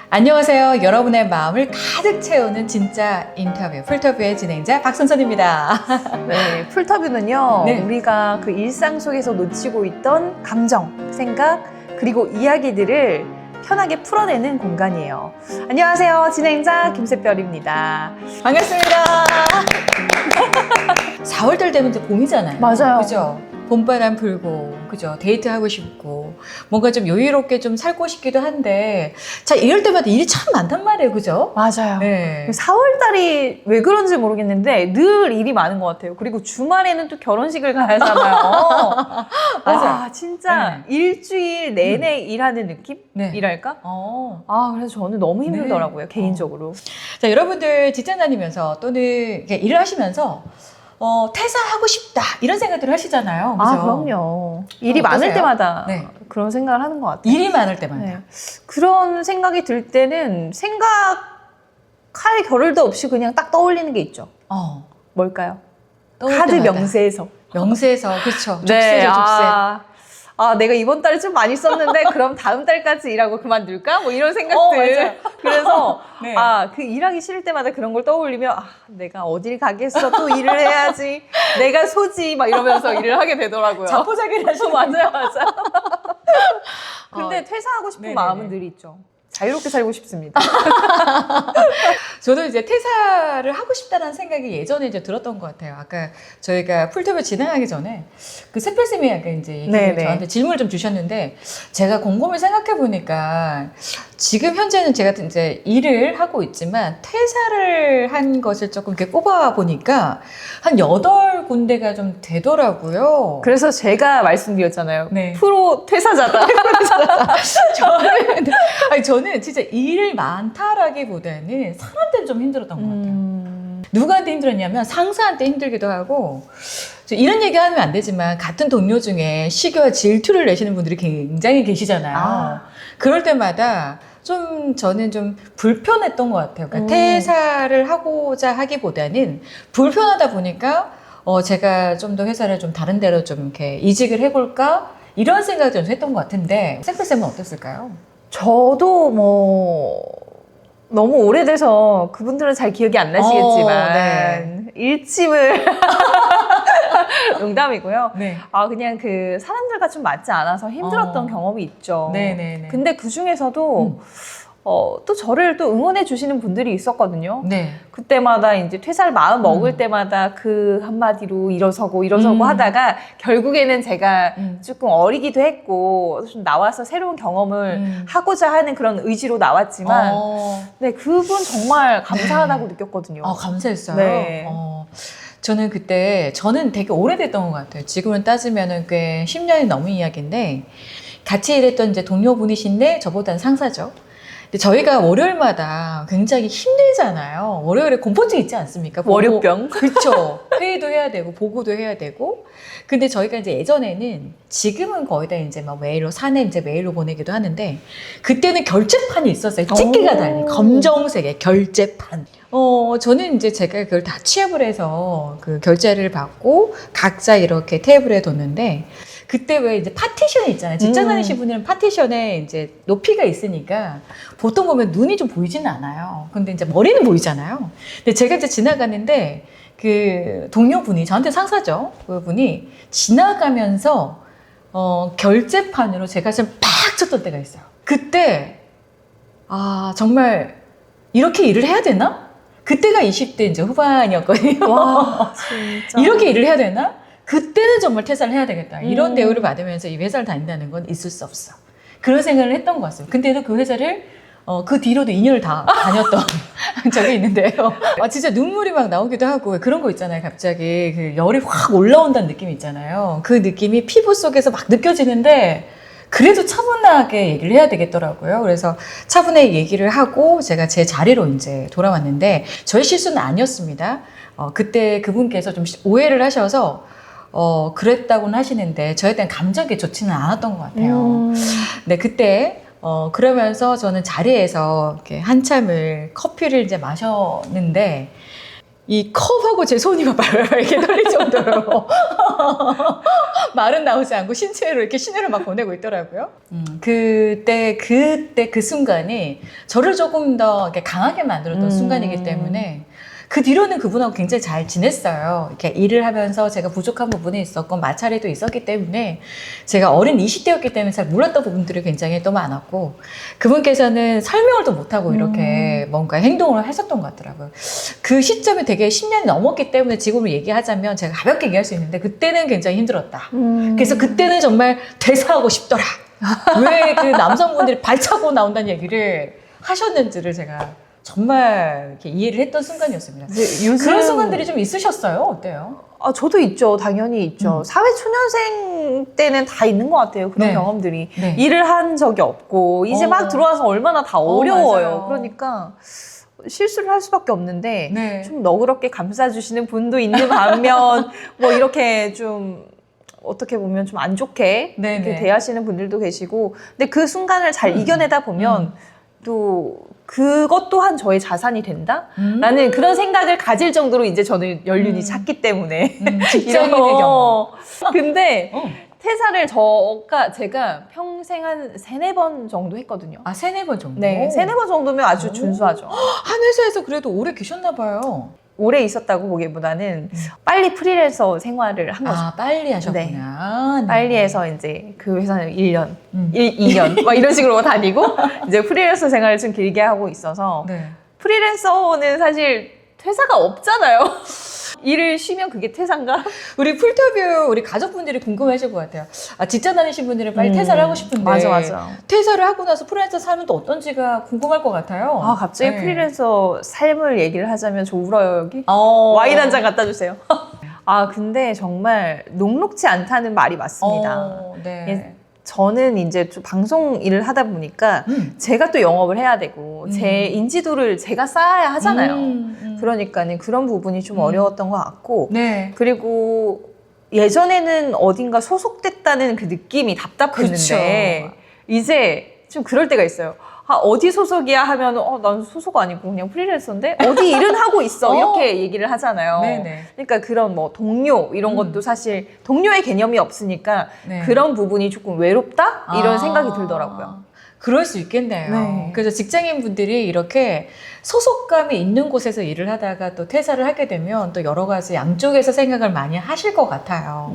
안녕하세요. 여러분의 마음을 가득 채우는 진짜 인터뷰, 풀터뷰의 진행자 박선선입니다. 네, 풀터뷰는요, 네. 우리가 그 일상 속에서 놓치고 있던 감정, 생각, 그리고 이야기들을 편하게 풀어내는 공간이에요. 안녕하세요. 진행자 김새별입니다. 반갑습니다. 4월달 되면 이제 봄이잖아요. 맞아요. 그죠? 봄바람 불고, 그죠? 데이트하고 싶고, 뭔가 좀 여유롭게 좀 살고 싶기도 한데, 자, 이럴 때마다 일이 참 많단 말이에요. 그죠? 맞아요. 네. 4월달이 왜 그런지 모르겠는데 늘 일이 많은 것 같아요. 그리고 주말에는 또 결혼식을 가야 하잖아요. 맞아요. 와, 진짜 일주일 내내 일하는 느낌이랄까? 그래서 저는 너무 힘들더라고요, 개인적으로. 자, 여러분들 직장 다니면서 또는 이렇게 일을 하시면서 퇴사하고 싶다 이런 생각들을 하시잖아요. 그죠? 그럼요. 일이 어떠세요? 많을 때마다 네. 그런 생각을 하는 것 같아요. 일이 많을 때마다. 네. 그런 생각이 들 때는 생각할 겨를도 없이 그냥 딱 떠올리는 게 있죠. 뭘까요? 떠올 카드 때마다. 명세에서. 명세에서 그렇죠. 네, 족쇄죠, 족쇄. 내가 이번 달에 좀 많이 썼는데 그럼 다음 달까지 일하고 그만둘까? 뭐 이런 생각들. 맞아요. 그래서 네. 그 일하기 싫을 때마다 그런 걸 떠올리면 내가 어딜 가겠어, 또 일을 해야지, 내가 소지 막 이러면서 일을 하게 되더라고요. 자포자기를 하시는 맞아요. 근데 어, 퇴사하고 싶은 네네네. 마음은 늘 있죠. 자유롭게 살고 싶습니다. 저도 이제 퇴사를 하고 싶다는 생각이 예전에 이제 들었던 것 같아요. 아까 저희가 풀톱을 진행하기 전에 그 새별쌤이 약간 이제 얘기를 네네. 저한테 질문을 좀 주셨는데 제가 곰곰이 생각해 보니까 지금 현재는 제가 이제 일을 하고 있지만 퇴사를 한 것을 조금 이렇게 꼽아 보니까 한 8군데가 좀 되더라고요. 그래서 제가 말씀드렸잖아요. 네. 프로 퇴사자다. 저는 진짜 일 많다라기보다는 사람들은 좀 힘들었던 것 같아요. 누구한테 힘들었냐면 상사한테 힘들기도 하고, 이런 얘기 하면 안 되지만 같은 동료 중에 시기와 질투를 내시는 분들이 굉장히 계시잖아요. 그럴 때마다 저는 좀 불편했던 것 같아요. 그러니까 퇴사를 하고자 하기보다는 불편하다 보니까 제가 좀 더 회사를 좀 다른 데로 좀 이렇게 이직을 해볼까? 이런 생각을 좀 했던 것 같은데, 샘플쌤은 어땠을까요? 저도 너무 오래돼서 그분들은 잘 기억이 안 나시겠지만 네. 일침을 농담이고요. 네. 그냥 그 사람들과 좀 맞지 않아서 힘들었던 경험이 있죠. 네네네. 근데 그 중에서도 또 저를 또 응원해 주시는 분들이 있었거든요. 네. 그때마다 이제 퇴사를 마음 먹을 때마다 그 한마디로 일어서고 하다가 결국에는 제가 조금 어리기도 했고 좀 나와서 새로운 경험을 하고자 하는 그런 의지로 나왔지만 네, 그분 정말 감사하다고 느꼈거든요. 감사했어요. 네. 저는 되게 오래됐던 것 같아요. 지금은 따지면은 꽤 10년이 넘은 이야기인데, 같이 일했던 이제 동료분이신데, 저보다는 상사죠. 근데 저희가 월요일마다 굉장히 힘들잖아요. 월요일에 공포증 있지 않습니까? 월요병. 그렇죠. 회의도 해야 되고, 보고도 해야 되고. 근데 저희가 이제 예전에는, 지금은 거의 다 이제 막 메일로, 사내 이제 메일로 보내기도 하는데, 그때는 결제판이 있었어요. 찍기가 달린 검정색의 결제판. 저는 이제 제가 그걸 다 취합을 해서 그 결제를 받고 각자 이렇게 테이블에 뒀는데, 그때 왜 이제 파티션이 있잖아요. 직장 다니신 분들은 파티션에 이제 높이가 있으니까 보통 보면 눈이 좀 보이지는 않아요. 근데 이제 머리는 보이잖아요. 근데 제가 이제 지나가는데 그 동료분이, 저한테 상사죠. 그분이 지나가면서 결제판으로 제 가슴을 팍 쳤던 때가 있어요. 그때 정말 이렇게 일을 해야 되나? 그때가 20대 이제 후반이었거든요. 와, 진짜. 이렇게 일을 해야 되나? 그때는 정말 퇴사를 해야 되겠다. 이런 대우를 받으면서 이 회사를 다닌다는 건 있을 수 없어. 그런 생각을 했던 것 같습니다. 근데도 그 회사를 그 뒤로도 2년을 다 다녔던 적이 있는데요. 진짜 눈물이 막 나오기도 하고 그런 거 있잖아요. 갑자기 그 열이 확 올라온다는 느낌이 있잖아요. 그 느낌이 피부 속에서 막 느껴지는데 그래도 차분하게 얘기를 해야 되겠더라고요. 그래서 차분하게 얘기를 하고 제가 제 자리로 이제 돌아왔는데 저의 실수는 아니었습니다. 그때 그분께서 좀 오해를 하셔서 그랬다고는 하시는데 저에 대한 감정이 좋지는 않았던 것 같아요. 네, 그때 그러면서 저는 자리에서 이렇게 한참을 커피를 이제 마셨는데 이 컵하고 제 손이 막 이렇게 떨릴 정도로 말은 나오지 않고 신체로 이렇게 신호를 막 보내고 있더라고요. 그때 그 순간이 저를 조금 더 이렇게 강하게 만들었던 순간이기 때문에 그 뒤로는 그분하고 굉장히 잘 지냈어요. 이렇게 일을 하면서 제가 부족한 부분이 있었고 마찰이도 있었기 때문에 제가 어린 20대였기 때문에 잘 몰랐던 부분들이 굉장히 또 많았고 그분께서는 설명을 또 못하고 이렇게 뭔가 행동을 하셨던 것 같더라고요. 그 시점이 되게 10년이 넘었기 때문에 지금을 얘기하자면 제가 가볍게 얘기할 수 있는데 그때는 굉장히 힘들었다. 그래서 그때는 정말 되사하고 싶더라. 왜 그 남성분들이 발차고 나온다는 얘기를 하셨는지를 제가 정말 이렇게 이해를 했던 순간이었습니다. 그런 순간들이 좀 있으셨어요? 어때요? 아, 저도 있죠. 당연히 있죠. 사회초년생 때는 다 있는 것 같아요. 그런 네. 경험들이. 네. 일을 한 적이 없고, 이제 막 들어와서 얼마나 다 어려워요. 맞아요. 그러니까 실수를 할 수밖에 없는데, 네. 좀 너그럽게 감싸주시는 분도 있는 반면, 뭐 이렇게 좀, 어떻게 보면 좀 안 좋게 네네. 이렇게 대하시는 분들도 계시고, 근데 그 순간을 잘 이겨내다 보면, 또 그것 또한 저의 자산이 된다? 라는 그런 생각을 가질 정도로 이제 저는 연륜이 찼기 때문에. 직장인의 경험. 근데 퇴사를 제가 평생 한 3-4번 정도 했거든요. 아, 3-4번 정도? 네, 3-4번 정도면 아주 준수하죠. 한 회사에서 그래도 오래 계셨나 봐요. 오래 있었다고 보기보다는 빨리 프리랜서 생활을 한 거죠. 아, 빨리 하셨구나. 네. 빨리 해서 이제 그 회사는 1년, 2년 막 이런 식으로 다니고 이제 프리랜서 생활을 좀 길게 하고 있어서 네. 프리랜서는 사실 퇴사가 없잖아요. 일을 쉬면 그게 퇴사인가? 우리 풀터뷰 우리 가족분들이 궁금해하실 것 같아요. 아, 직장 다니신 분들은 빨리 퇴사를 하고 싶은데 맞아. 퇴사를 하고 나서 프리랜서 삶은 또 어떤지가 궁금할 것 같아요. 아, 갑자기 네. 프리랜서 삶을 얘기를 하자면 저 울어요, 여기. 와인 한 잔 갖다 주세요. 아, 근데 정말 녹록지 않다는 말이 맞습니다. 네. 저는 이제 좀 방송 일을 하다 보니까 제가 또 영업을 해야 되고 제 인지도를 제가 쌓아야 하잖아요. 그러니까는 그런 부분이 좀 어려웠던 것 같고 네. 그리고 예전에는 어딘가 소속됐다는 그 느낌이 답답했는데 그쵸. 이제 좀 그럴 때가 있어요. 아, 어디 소속이야 하면 난 소속 아니고 그냥 프리랜서인데 어디 일은 하고 있어 이렇게 얘기를 하잖아요. 네네. 그러니까 그런 뭐 동료 이런 것도 사실 동료의 개념이 없으니까 네. 그런 부분이 조금 외롭다 이런 생각이 들더라고요. 그럴 수 있겠네요. 네. 그래서 직장인 분들이 이렇게 소속감이 있는 곳에서 일을 하다가 또 퇴사를 하게 되면 또 여러 가지 양쪽에서 생각을 많이 하실 것 같아요.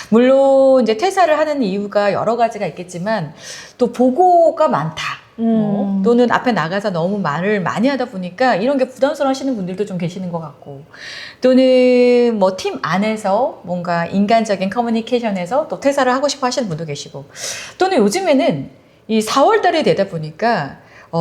물론 이제 퇴사를 하는 이유가 여러 가지가 있겠지만 또 보고가 많다. 또는 앞에 나가서 너무 말을 많이 하다 보니까 이런 게 부담스러워 하시는 분들도 좀 계시는 것 같고 또는 뭐 팀 안에서 뭔가 인간적인 커뮤니케이션에서 또 퇴사를 하고 싶어 하시는 분도 계시고 또는 요즘에는 이 4월 달이 되다 보니까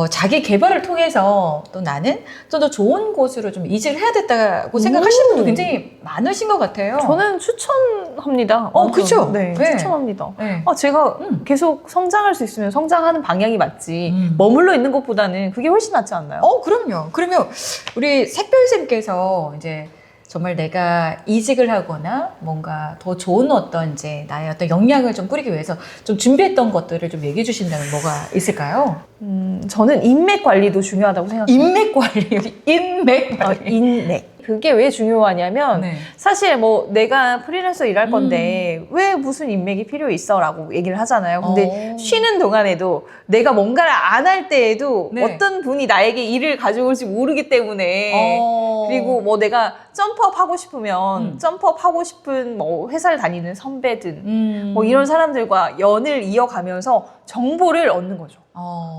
자기 개발을 통해서 또 나는 좀 더 좋은 곳으로 좀 이직을 해야 됐다고 생각하시는 분도 굉장히 많으신 것 같아요. 저는 추천합니다. 그쵸? 네, 네. 추천합니다. 네. 제가 계속 성장할 수 있으면 성장하는 방향이 맞지. 머물러 있는 것보다는 그게 훨씬 낫지 않나요? 그럼요. 그러면 우리 샛별쌤께서 이제 정말 내가 이직을 하거나 뭔가 더 좋은 어떤 이제 나의 어떤 역량을 좀 꾸리기 위해서 좀 준비했던 것들을 좀 얘기해 주신다면 뭐가 있을까요? 저는 인맥 관리도 중요하다고 생각해요. 인맥 관리, 인맥 관리. 인맥. 그게 왜 중요하냐면 네. 사실 뭐 내가 프리랜서 일할 건데 왜 무슨 인맥이 필요 있어 라고 얘기를 하잖아요. 근데 쉬는 동안에도 내가 뭔가를 안 할 때에도 네. 어떤 분이 나에게 일을 가져올지 모르기 때문에 그리고 뭐 내가 점프업 하고 싶으면 점프업 하고 싶은 뭐 회사를 다니는 선배든 뭐 이런 사람들과 연을 이어가면서 정보를 얻는 거죠.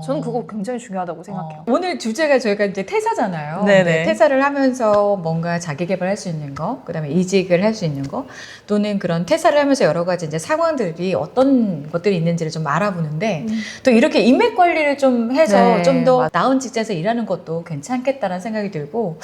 저는 그거 굉장히 중요하다고 생각해요. 오늘 주제가 저희가 이제 퇴사잖아요. 네네. 네, 퇴사를 하면서 뭔가 자기 개발할 수 있는 거, 그다음에 이직을 할 수 있는 거, 또는 그런 퇴사를 하면서 여러 가지 이제 상황들이 어떤 것들이 있는지를 좀 알아보는데 또 이렇게 인맥 관리를 좀 해서 네, 좀 더 나은 직장에서 일하는 것도 괜찮겠다라는 생각이 들고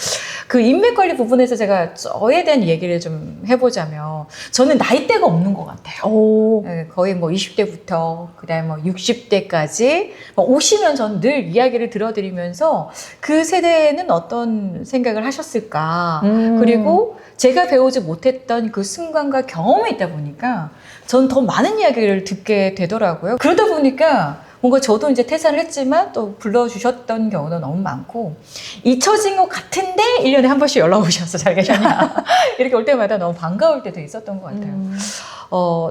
그 인맥 관리 부분에서 제가 저에 대한 얘기를 좀 해보자면 저는 나이대가 없는 것 같아요. 네, 거의 뭐 20대부터 그다음에 뭐 60대까지 오시면 전 늘 이야기를 들어드리면서 그 세대는 어떤 생각을 하셨을까 그리고 제가 배우지 못했던 그 순간과 경험이 있다 보니까 전 더 많은 이야기를 듣게 되더라고요. 그러다 보니까 뭔가 저도 이제 퇴사를 했지만 또 불러주셨던 경우도 너무 많고 잊혀진 것 같은데 1년에 한 번씩 연락 오셔서 잘 계셨냐 이렇게 올 때마다 너무 반가울 때도 있었던 것 같아요.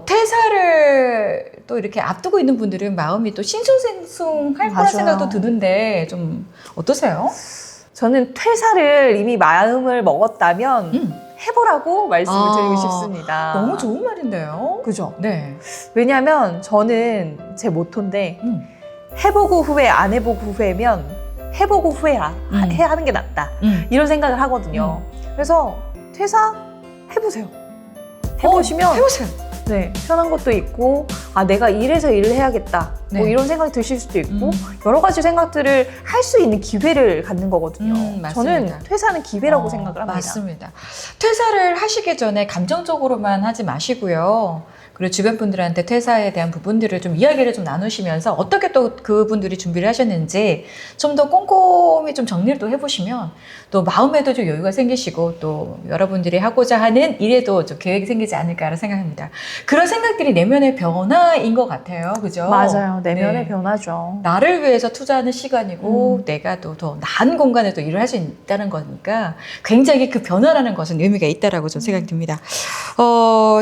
퇴사를 또 이렇게 앞두고 있는 분들은 마음이 또 싱숭생숭할 거란 맞아요. 생각도 드는데 좀 어떠세요? 저는 퇴사를 이미 마음을 먹었다면 해보라고 말씀을 드리고 싶습니다. 너무 좋은 말인데요. 그죠? 네. 왜냐하면 저는 제 모토인데 해보고 후회, 안 해보고 후회면 해보고 후회라 해야 하는 게 낫다. 이런 생각을 하거든요. 그래서 퇴사 해보세요. 해보시면 해보세요. 네, 편한 것도 있고 아 내가 이래서 일을 해야겠다 뭐 네. 이런 생각이 드실 수도 있고 여러 가지 생각들을 할 수 있는 기회를 갖는 거거든요. 맞습니다. 저는 퇴사는 기회라고 생각을 합니다. 맞습니다. 퇴사를 하시기 전에 감정적으로만 하지 마시고요. 그리고 주변 분들한테 퇴사에 대한 부분들을 좀 이야기를 좀 나누시면서 어떻게 또 그분들이 준비를 하셨는지 좀 더 꼼꼼히 좀 정리를 또 해보시면 또 마음에도 좀 여유가 생기시고 또 여러분들이 하고자 하는 일에도 좀 계획이 생기지 않을까라는 생각합니다. 그런 생각들이 내면의 변화인 것 같아요. 그죠? 맞아요. 내면의 네. 변화죠. 나를 위해서 투자하는 시간이고 내가 또 더 나은 공간에 또 일을 할 수 있다는 거니까 굉장히 그 변화라는 것은 의미가 있다라고 좀 생각이 듭니다.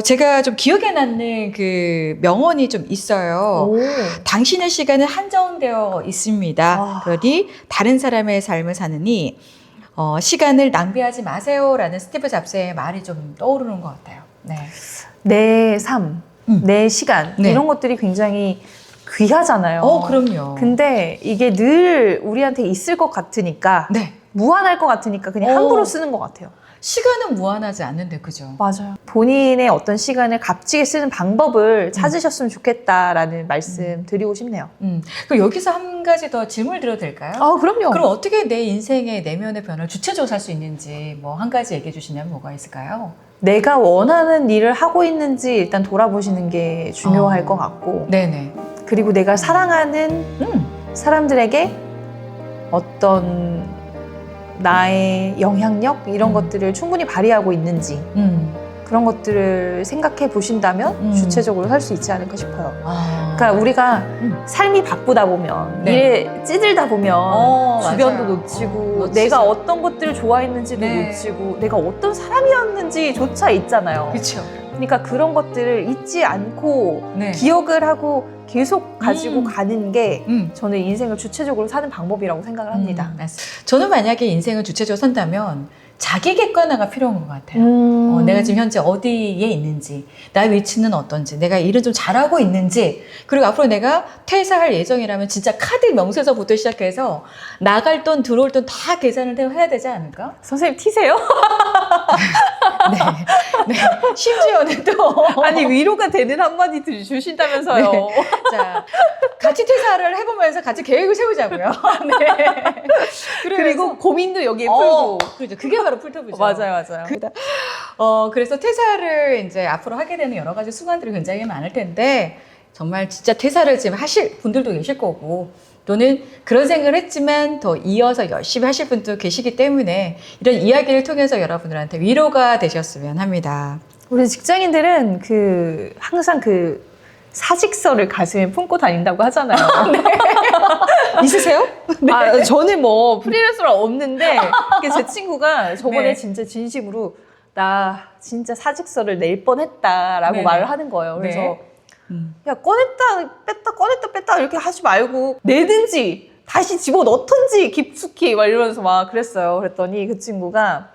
제가 좀 기억에 남는 그 명언이 좀 있어요. 오. 당신의 시간은 한정되어 있습니다. 그러니 다른 사람의 삶을 사느니 시간을 낭비하지 마세요라는 스티브 잡스의 말이 좀 떠오르는 것 같아요. 네. 내 삶, 내 시간 네. 이런 것들이 굉장히 귀하잖아요. 그럼요. 근데 이게 늘 우리한테 있을 것 같으니까 네. 무한할 것 같으니까 그냥 함부로 쓰는 것 같아요. 시간은 무한하지 않는데, 그죠? 맞아요. 본인의 어떤 시간을 값지게 쓰는 방법을 찾으셨으면 좋겠다라는 말씀 드리고 싶네요. 그럼 여기서 한 가지 더 질문을 드려도 될까요? 그럼요. 그럼 어떻게 내 인생의 내면의 변화를 주체적으로 살 수 있는지 뭐 한 가지 얘기해 주시냐면 뭐가 있을까요? 내가 원하는 일을 하고 있는지 일단 돌아보시는 게 중요할 것 같고 네네. 그리고 내가 사랑하는 사람들에게 어떤 나의 영향력 이런 것들을 충분히 발휘하고 있는지 그런 것들을 생각해 보신다면 주체적으로 살 수 있지 않을까 싶어요. 그러니까 우리가 삶이 바쁘다 보면 네. 일에 찌들다 보면 주변도 맞아요. 놓치고 놓치죠. 내가 어떤 것들을 좋아했는지도 네. 놓치고 내가 어떤 사람이었는지조차 있잖아요. 그렇죠. 그러니까 그런 것들을 잊지 않고 네. 기억을 하고 계속 가지고 가는 게 저는 인생을 주체적으로 사는 방법이라고 생각을 합니다. 저는 만약에 인생을 주체적으로 산다면 자기 객관화가 필요한 것 같아요. 내가 지금 현재 어디에 있는지, 나의 위치는 어떤지, 내가 일을 좀 잘하고 있는지, 그리고 앞으로 내가 퇴사할 예정이라면 진짜 카드 명세서부터 시작해서 나갈 돈, 들어올 돈 다 계산을 해야 되지 않을까? 선생님 티세요? 네. 네. 심지어는 또. 아니 위로가 되는 한마디 주신다면서요. 네. 자, 같이 퇴사를 해보면서 같이 계획을 세우자고요. 네. 그리고 고민도 여기에 풀고. 그렇죠. 그게 바로 풀터뷰죠. 맞아요. 그래서 퇴사를 이제 앞으로 하게 되는 여러 가지 수관들이 굉장히 많을 텐데, 정말 진짜 퇴사를 지금 하실 분들도 계실 거고, 또는 그런 생각을 했지만 더 이어서 열심히 하실 분도 계시기 때문에 이런 이야기를 통해서 여러분들한테 위로가 되셨으면 합니다. 우리 직장인들은 항상 사직서를 가슴에 품고 다닌다고 하잖아요. 네. 있으세요? 네. 저는 뭐 프리랜서는 없는데 제 친구가 저번에 네. 진짜 진심으로 나 진짜 사직서를 낼 뻔했다라고 네네. 말을 하는 거예요. 그래서 네. 야 꺼냈다 뺐다 이렇게 하지 말고 내든지 다시 집어넣던지 깊숙이 막 이러면서 막 그랬어요. 그랬더니 그 친구가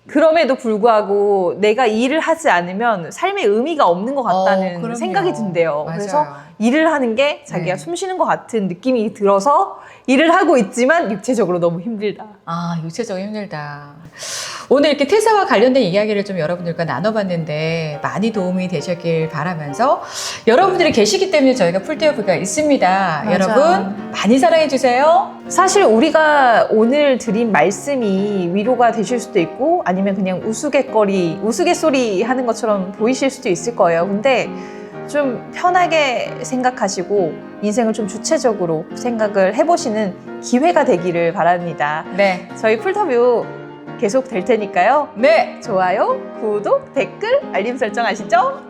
그럼에도 불구하고 내가 일을 하지 않으면 삶의 의미가 없는 것 같다는 그럼요. 생각이 든대요. 맞아요. 그래서 일을 하는 게 자기가 네. 숨 쉬는 것 같은 느낌이 들어서 일을 하고 있지만 육체적으로 너무 힘들다. 육체적으로 힘들다. 오늘 이렇게 퇴사와 관련된 이야기를 좀 여러분들과 나눠봤는데 많이 도움이 되셨길 바라면서 여러분들이 계시기 때문에 저희가 풀떼어브가 있습니다. 맞아요. 여러분 많이 사랑해주세요. 사실 우리가 오늘 드린 말씀이 위로가 되실 수도 있고 아니면 그냥 우스갯소리 하는 것처럼 보이실 수도 있을 거예요. 근데 좀 편하게 생각하시고 인생을 좀 주체적으로 생각을 해보시는 기회가 되기를 바랍니다. 네. 저희 풀터뷰 계속 될 테니까요. 네. 좋아요, 구독, 댓글, 알림 설정 아시죠?